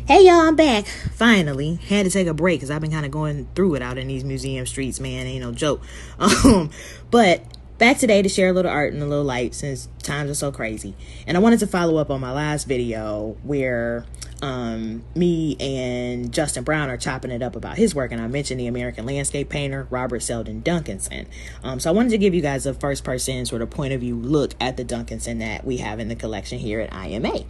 Hey y'all, I'm back. Finally. Had to take a break because I've been kind of going through it out in these museum streets, man. Ain't no joke. But back today to share a little art and a little light since times are so crazy. And I wanted to follow up on my last video where me and Justin Brown are chopping it up about his work, and I mentioned the American landscape painter Robert Seldon Duncanson. So I wanted to give you guys a first person sort of point of view look at the Duncanson that we have in the collection here at IMA.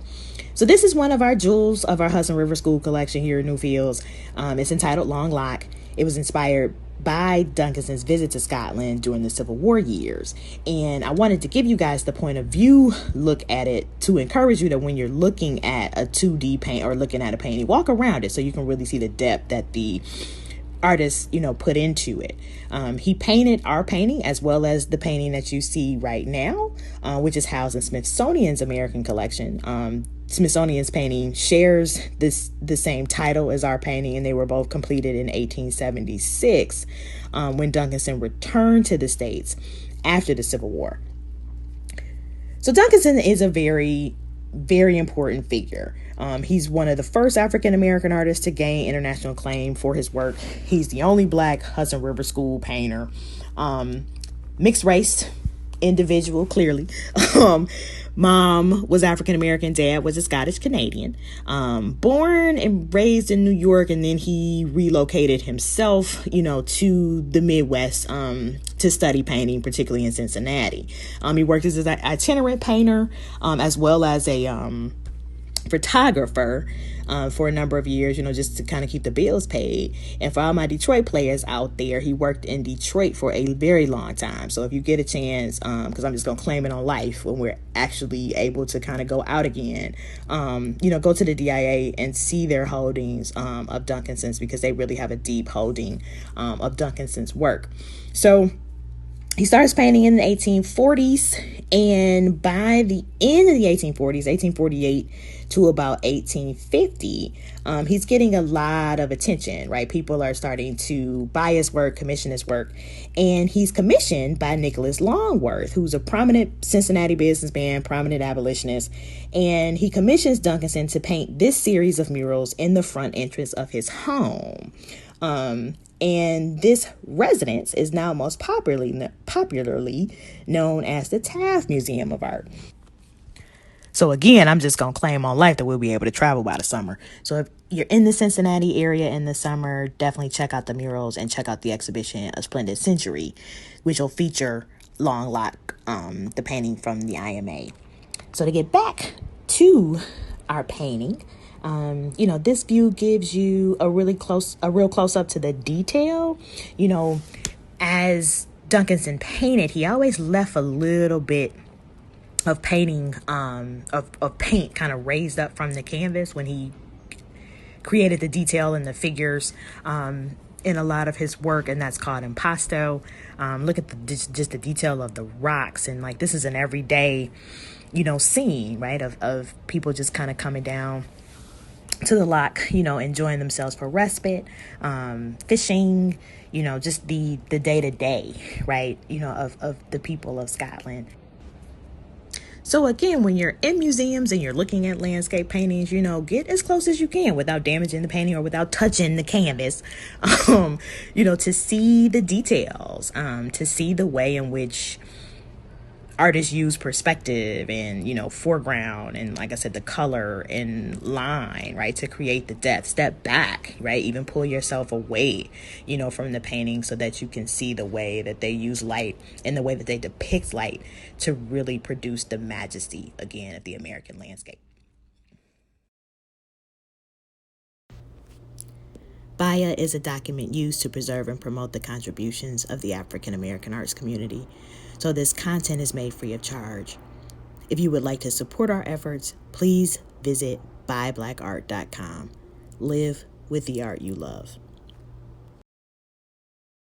So this is one of our jewels of our Hudson River School collection here in Newfields. It's entitled Long Lock. It was inspired by Duncanson's visit to Scotland during the Civil War years. And I wanted to give you guys the point of view look at it to encourage you that when you're looking at a 2D paint or looking at a painting, walk around it so you can really see the depth that the artist, put into it. He painted our painting as well as the painting that you see right now, which is housed in Smithsonian's American collection. Smithsonian's painting shares the same title as our painting, and they were both completed in 1876 when Duncanson returned to the States after the Civil War. So Duncanson is a very, very important figure. He's one of the first African-American artists to gain international acclaim for his work. He's the only Black Hudson River School painter. Mixed race individual, clearly. Mom was African-American, dad was a Scottish Canadian. Born and raised in New York, and then he relocated himself, to the Midwest to study painting, particularly in Cincinnati. He worked as an itinerant painter as well as a photographer for a number of years, just to kind of keep the bills paid. And for all my Detroit players out there, he worked in Detroit for a very long time. So if you get a chance, because I'm just going to claim it on life when we're actually able to kind of go out again, go to the DIA and see their holdings of Duncanson's, because they really have a deep holding of Duncanson's work. So he starts painting in the 1840s, and by the end of the 1840s, 1848 to about 1850, he's getting a lot of attention, right? People are starting to buy his work, commission his work, and he's commissioned by Nicholas Longworth, who's a prominent Cincinnati businessman, prominent abolitionist, and he commissions Duncanson to paint this series of murals in the front entrance of his home. And this residence is now most popularly known as the Taft Museum of Art. So again, I'm just going to claim on life that we'll be able to travel by the summer. So if you're in the Cincinnati area in the summer, definitely check out the murals and check out the exhibition, A Splendid Century, which will feature Long Lock, the painting from the IMA. So to get back to our painting, this view gives you a real close up to the detail. As Duncanson painted, he always left a little bit of painting, of paint kind of raised up from the canvas when he created the detail and the figures in a lot of his work, and that's called impasto. Look at just the detail of the rocks, and like this is an everyday, scene, right, of people just kind of coming down to the lock, enjoying themselves for respite, fishing, just the day-to-day, right, of the people of Scotland. So again, when you're in museums and you're looking at landscape paintings, get as close as you can without damaging the painting or without touching the canvas, to see the details, to see the way in which artists use perspective and, foreground and, like I said, the color and line, right, to create the depth. Step back, right, even pull yourself away, from the painting so that you can see the way that they use light and the way that they depict light to really produce the majesty, again, of the American landscape. BIA is a document used to preserve and promote the contributions of the African American arts community. So this content is made free of charge. If you would like to support our efforts, please visit buyblackart.com. Live with the art you love.